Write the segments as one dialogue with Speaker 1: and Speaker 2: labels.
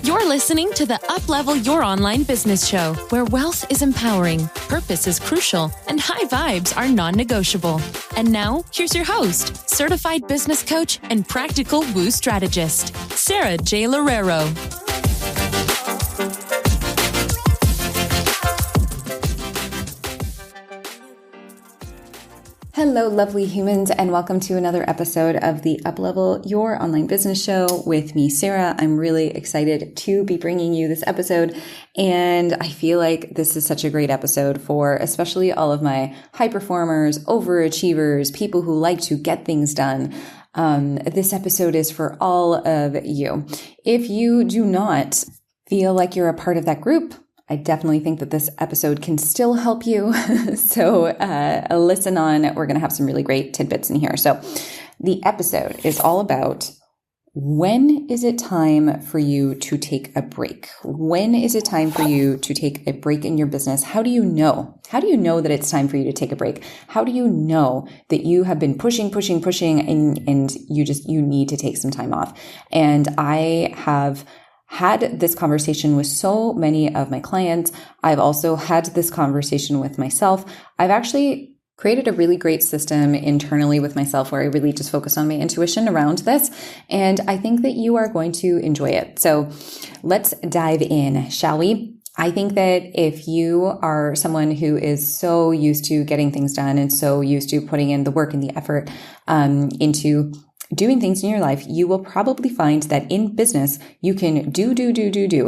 Speaker 1: You're listening to the Uplevel Your Online Business Show, where wealth is empowering, purpose is crucial, and high vibes are non-negotiable. And now, here's your host, certified business coach and practical woo strategist, Sara J Loureiro.
Speaker 2: Hello, lovely humans, and welcome to another episode of the Uplevel Your Online Business Show with me, Sara. I'm really excited to be bringing you this episode, and I feel like this is such a great episode for especially all of my high performers, overachievers, people who like to get things done. This episode is for all of you. If you do not feel like you're a part of that group, I definitely think that this episode can still help you. So listen on. We're going to have some really great tidbits in here. So the episode is all about when is it time for you to take a break? When is it time for you to take a break in your business? How do you know? How do you know that it's time for you to take a break? How do you know that you have been pushing and you need to take some time off? And I have had this conversation with so many of my clients. I've also had this conversation with myself. I've actually created a really great system internally with myself where I really just focus on my intuition around this. And I think that you are going to enjoy it. So let's dive in, shall we? I think that if you are someone who is so used to getting things done and so used to putting in the work and the effort into doing things in your life, you will probably find that in business, you can do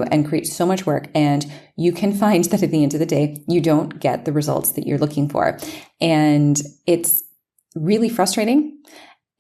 Speaker 2: and create so much work. And you can find that at the end of the day, you don't get the results that you're looking for. And it's really frustrating.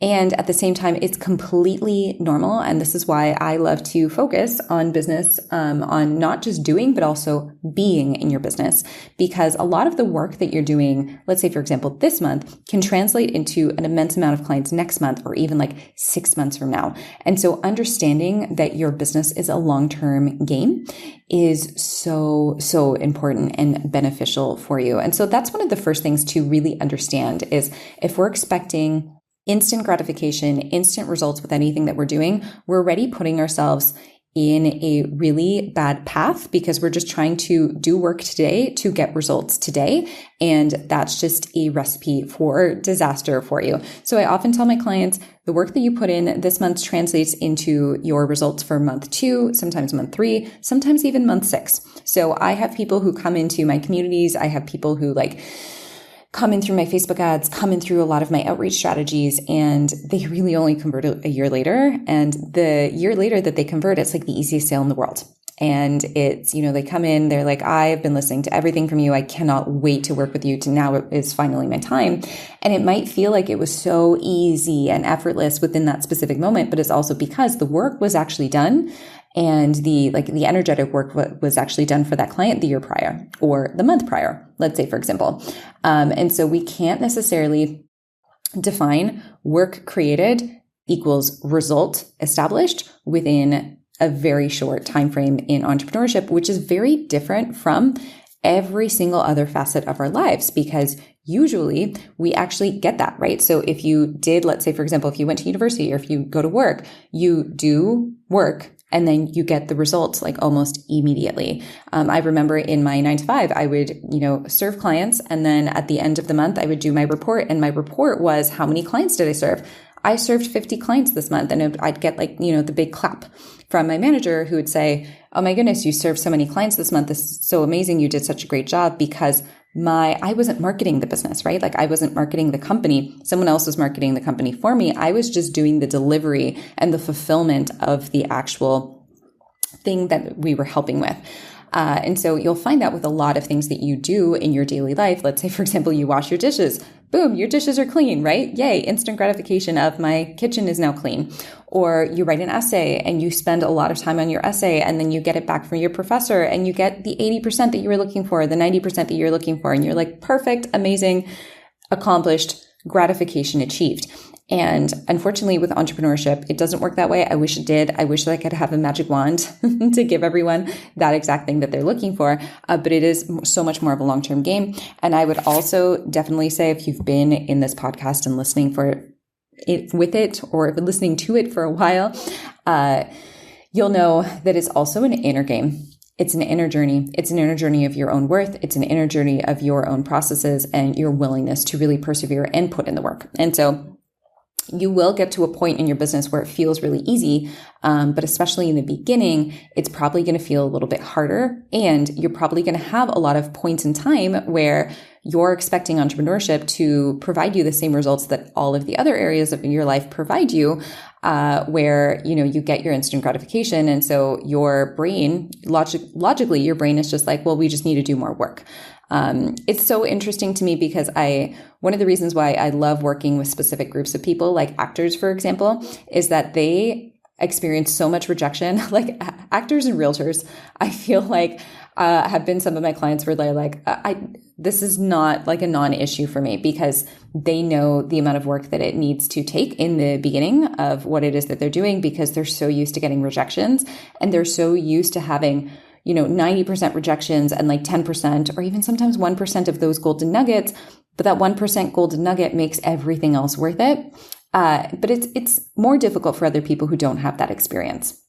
Speaker 2: And at the same time, it's completely normal. And this is why I love to focus on business, on not just doing, but also being in your business. Because a lot of the work that you're doing, let's say, for example, this month, can translate into an immense amount of clients next month, or even like 6 months from now. And so understanding that your business is a long-term game is so important and beneficial for you. And so that's one of the first things to really understand is if we're expecting instant gratification, instant results with anything that we're doing, we're already putting ourselves in a really bad path because we're just trying to do work today to get results today. And that's just a recipe for disaster for you. So I often tell my clients, the work that you put in this month translates into your results for month 2, sometimes month 3, sometimes even month 6. So I have people who come into my communities. I have people who come in through my Facebook ads, come in through a lot of my outreach strategies, and they really only convert a year later. And the year later that they convert, it's like the easiest sale in the world. And it's, they come in, they're like, I've been listening to everything from you. I cannot wait to work with you. Now it is finally my time. And it might feel like it was so easy and effortless within that specific moment, but it's also because the work was actually done. And the energetic work was actually done for that client the year prior or the month prior, let's say, for example. And so we can't necessarily define work created equals result established within a very short time frame in entrepreneurship, which is very different from every single other facet of our lives, because usually we actually get that, right? So if you did, let's say, for example, if you went to university or if you go to work, you do work and then you get the results like almost immediately. I remember in my 9-to-5, I would, serve clients. And then at the end of the month, I would do my report. And my report was, how many clients did I serve? I served 50 clients this month. And I'd get the big clap from my manager who would say, oh my goodness, you served so many clients this month. This is so amazing. You did such a great job, because I wasn't marketing the business, right? Like I wasn't marketing the company. Someone else was marketing the company for me. I was just doing the delivery and the fulfillment of the actual thing that we were helping with. And so you'll find that with a lot of things that you do in your daily life. Let's say, for example, you wash your dishes. Boom, your dishes are clean, right? Yay, instant gratification of my kitchen is now clean. Or you write an essay and you spend a lot of time on your essay, and then you get it back from your professor and you get the 80% that you were looking for, the 90% that you're looking for. And you're like, perfect, amazing, accomplished, gratification achieved. And unfortunately, with entrepreneurship, it doesn't work that way. I wish it did. I wish that I could have a magic wand to give everyone that exact thing that they're looking for. But it is so much more of a long-term game. And I would also definitely say, if you've been in this podcast and listening for it with it, or listening to it for a while, you'll know that it's also an inner game. It's an inner journey. It's an inner journey of your own worth. It's an inner journey of your own processes and your willingness to really persevere and put in the work. And so you will get to a point in your business where it feels really easy, but especially in the beginning, it's probably going to feel a little bit harder. And you're probably going to have a lot of points in time where you're expecting entrepreneurship to provide you the same results that all of the other areas of your life provide you, where, you get your instant gratification. And so your brain, logically, your brain is just like, well, we just need to do more work. It's so interesting to me because one of the reasons why I love working with specific groups of people, like actors, for example, is that they experience so much rejection. Like actors and realtors, I feel like have been some of my clients where they're like, this is not like a non-issue for me, because they know the amount of work that it needs to take in the beginning of what it is that they're doing, because they're so used to getting rejections and they're so used to having 90% rejections and like 10% or even sometimes 1% of those golden nuggets. But that 1% golden nugget makes everything else worth it. But it's more difficult for other people who don't have that experience.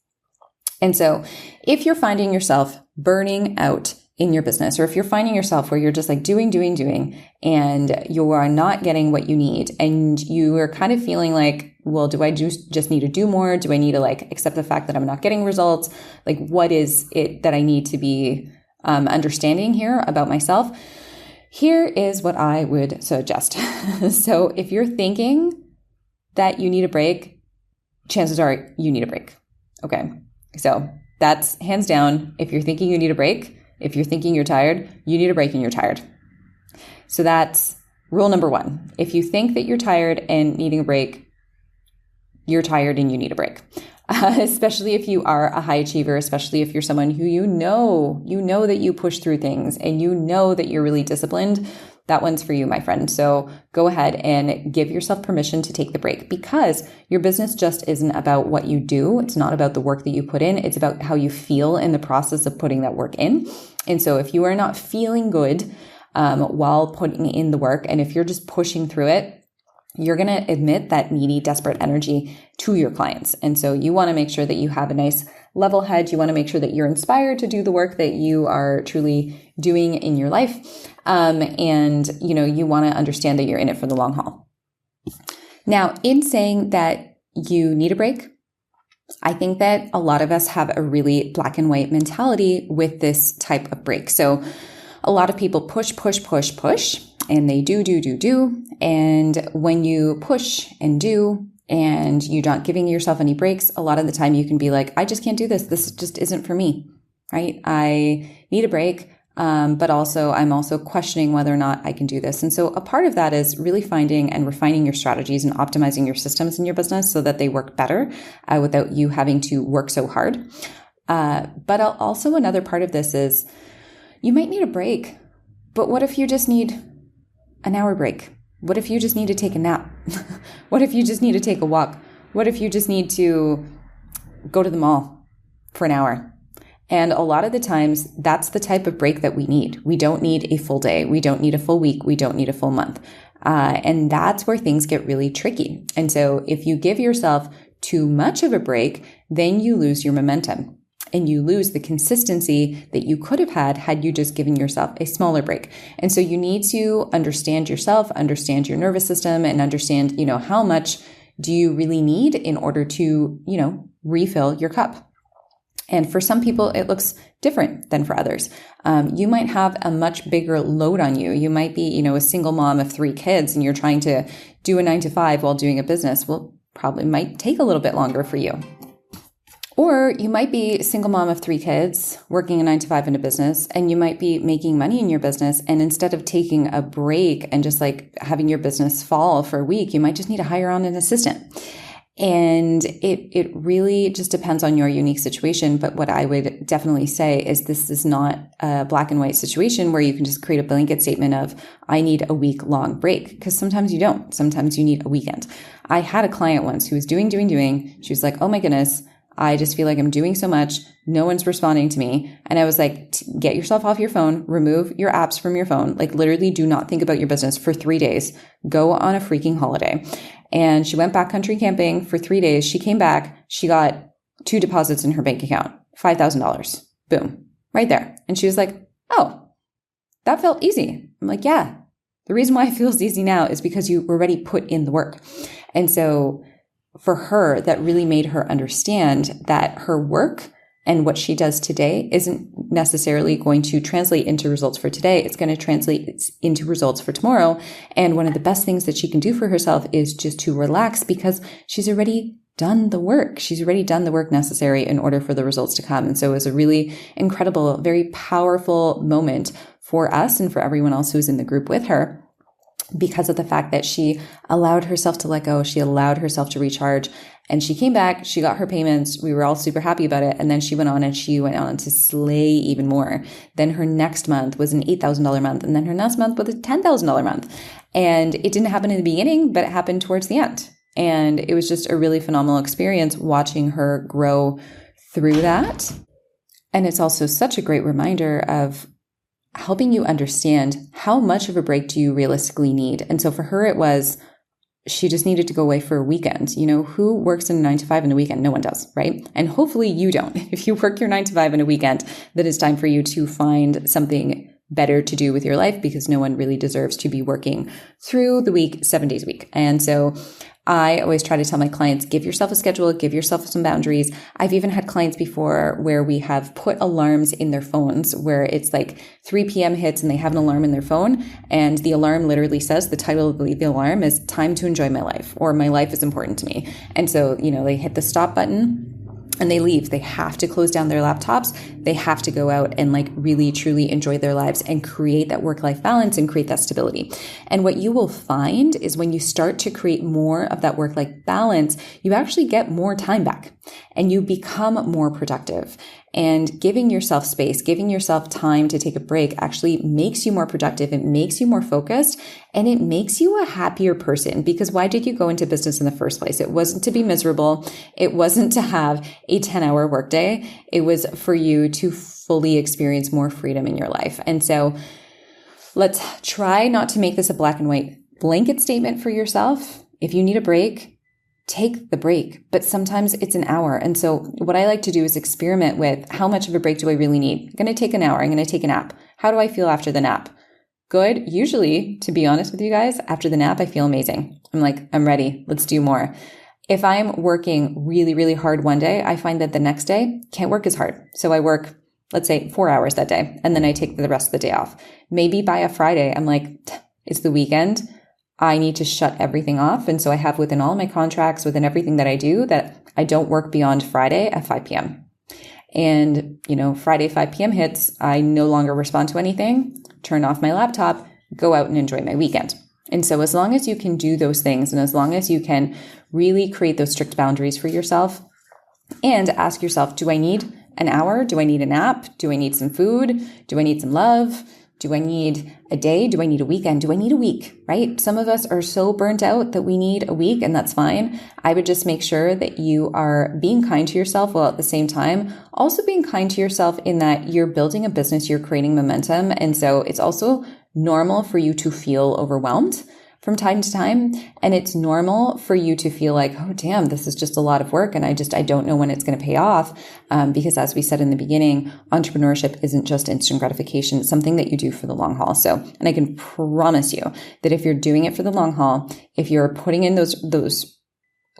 Speaker 2: And so if you're finding yourself burning out in your business, or if you're finding yourself where you're just like doing, and you are not getting what you need, and you are kind of feeling like, well, do I just need to do more? Do I need to like accept the fact that I'm not getting results? Like, what is it that I need to be understanding here about myself? Here is what I would suggest. So if you're thinking that you need a break, chances are you need a break. Okay. So that's hands down. If you're thinking you need a break, if you're thinking you're tired, you need a break and you're tired. So that's rule number one. If you think that you're tired and needing a break, you're tired and you need a break. Especially if you are a high achiever, especially if you're someone who you know that you push through things and you know that you're really disciplined, that one's for you, my friend. So go ahead and give yourself permission to take the break, because your business just isn't about what you do. It's not about the work that you put in. It's about how you feel in the process of putting that work in. And so if you are not feeling good while putting in the work, and if you're just pushing through it, you're going to admit that needy, desperate energy to your clients. And so you want to make sure that you have a nice level head. You want to make sure that you're inspired to do the work that you are truly doing in your life. And you want to understand that you're in it for the long haul. Now, in saying that you need a break, I think that a lot of us have a really black and white mentality with this type of break. So a lot of people push, and they do. And when you push and do, and you're not giving yourself any breaks, a lot of the time you can be like, I just can't do this. This just isn't for me, right? I need a break. But also I'm also questioning whether or not I can do this. And so a part of that is really finding and refining your strategies and optimizing your systems in your business so that they work better without you having to work so hard. But also another part of this is you might need a break, but what if you just need an hour break? What if you just need to take a nap? What if you just need to take a walk? What if you just need to go to the mall for an hour? And a lot of the times, that's the type of break that we need. We don't need a full day. We don't need a full week. We don't need a full month. And that's where things get really tricky. And so if you give yourself too much of a break, then you lose your momentum and you lose the consistency that you could have had you just given yourself a smaller break. And so you need to understand yourself, understand your nervous system, and understand, how much do you really need in order to, refill your cup. And for some people, it looks different than for others. You might have a much bigger load on you. You might be, a single mom of 3 kids and you're trying to do a 9-to-5 while doing a business. Well, probably might take a little bit longer for you. Or you might be a single mom of 3 kids working a 9-to-5 in a business, and you might be making money in your business. And instead of taking a break and just like having your business fall for a week, you might just need to hire on an assistant. And it really just depends on your unique situation. But what I would definitely say is this is not a black and white situation where you can just create a blanket statement of, I need a week-long break. Because sometimes you don't. Sometimes you need a weekend. I had a client once who was doing. She was like, oh my goodness, I just feel like I'm doing so much. No one's responding to me. And I was like, get yourself off your phone, remove your apps from your phone. Like literally do not think about your business for 3 days. Go on a freaking holiday. And she went backcountry camping for 3 days. She came back. She got 2 deposits in her bank account, $5,000. Boom, right there. And she was like, oh, that felt easy. I'm like, yeah. The reason why it feels easy now is because you already put in the work. And so for her, that really made her understand that her work and what she does today isn't necessarily going to translate into results for today. It's going to translate into results for tomorrow. And one of the best things that she can do for herself is just to relax because she's already done the work. She's already done the work necessary in order for the results to come. And so it was a really incredible, very powerful moment for us and for everyone else who's in the group with her, because of the fact that she allowed herself to let go. She allowed herself to recharge, and she came back, she got her payments. We were all super happy about it. And then she went on to slay even more. Then her next month was an $8,000 month. And then her next month was a $10,000 month. And it didn't happen in the beginning, but it happened towards the end. And it was just a really phenomenal experience watching her grow through that. And it's also such a great reminder of helping you understand how much of a break do you realistically need. And so for her, it was, she just needed to go away for a weekend. You know, who works in a 9 to 5 in a weekend? No one does, right? And hopefully you don't. If you work your 9 to 5 in a weekend, then it's time for you to find something better to do with your life, because no one really deserves to be working through the week, 7 days a week. And so I always try to tell my clients, give yourself a schedule, give yourself some boundaries. I've even had clients before where we have put alarms in their phones where it's like 3 p.m. hits and they have an alarm in their phone. And the alarm literally says, the title of the alarm is "Time to Enjoy My Life," or "My life is important to me." And so, you know, they hit the stop button and they leave. They have to close down their laptops. They have to go out and like really, truly enjoy their lives and create that work-life balance and create that stability. And what you will find is when you start to create more of that work-life balance, you actually get more time back and you become more productive. And giving yourself space, giving yourself time to take a break actually makes you more productive. It makes you more focused, and it makes you a happier person. Because why did you go into business in the first place? It wasn't to be miserable. It wasn't to have a 10-hour workday. It was for you to fully experience more freedom in your life. And so let's try not to make this a black and white blanket statement for yourself. If you need a break, take the break, but sometimes it's an hour. And so what I like to do is experiment with, how much of a break do I really need? I'm going to take an hour. I'm going to take a nap. How do I feel after the nap? Good. Usually, to be honest with you guys, after the nap, I feel amazing. I'm like, I'm ready. Let's do more. If I'm working really, really hard one day, I find that the next day can't work as hard. So I work, let's say 4 hours that day, and then I take the rest of the day off. Maybe by a Friday, I'm like, it's the weekend. I need to shut everything off. And so I have within all my contracts, within everything that I do, that I don't work beyond Friday at 5 p.m. And, you know, Friday, 5 p.m. hits, I no longer respond to anything, turn off my laptop, go out and enjoy my weekend. And so as long as you can do those things, and as long as you can really create those strict boundaries for yourself and ask yourself, do I need an hour? Do I need a nap? Do I need some food? Do I need some love? Do I need a day? Do I need a weekend? Do I need a week, right? Some of us are so burnt out that we need a week, and that's fine. I would just make sure that you are being kind to yourself while at the same time also being kind to yourself in that you're building a business, you're creating momentum. And so it's also normal for you to feel overwhelmed from time to time. And it's normal for you to feel like, oh, damn, this is just a lot of work. And I don't know when it's going to pay off. Because as we said in the beginning, entrepreneurship isn't just instant gratification. It's something that you do for the long haul. So, and I can promise you that if you're doing it for the long haul, if you're putting in those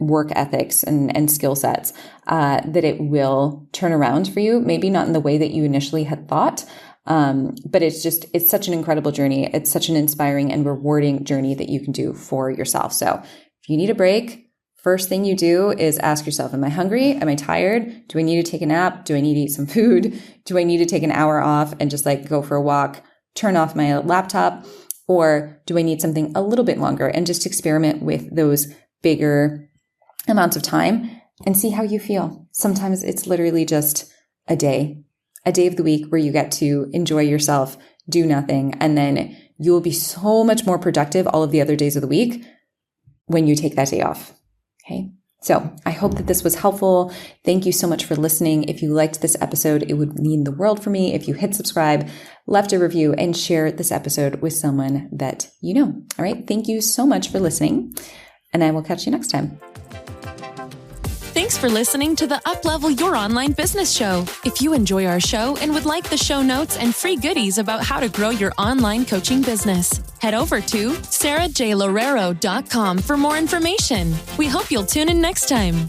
Speaker 2: work ethics and skill sets, that it will turn around for you. Maybe not in the way that you initially had thought, but it's such an incredible journey. It's such an inspiring and rewarding journey that you can do for yourself. So if you need a break, first thing you do is ask yourself, am I hungry? Am I tired? Do I need to take a nap? Do I need to eat some food? Do I need to take an hour off and just like go for a walk, turn off my laptop? Or do I need something a little bit longer and just experiment with those bigger amounts of time and see how you feel? Sometimes it's literally just a day of the week where you get to enjoy yourself, do nothing, and then you will be so much more productive all of the other days of the week when you take that day off. Okay. So I hope that this was helpful. Thank you so much for listening. If you liked this episode, it would mean the world for me if you hit subscribe, left a review, and share this episode with someone that you know. All right. Thank you so much for listening, and I will catch you next time.
Speaker 1: Thanks Thanks for listening to the Uplevel Your Online Business Show. If you enjoy our show and would like the show notes and free goodies about how to grow your online coaching business, head over to sarajloureiro.com for more information. We hope you'll tune in next time.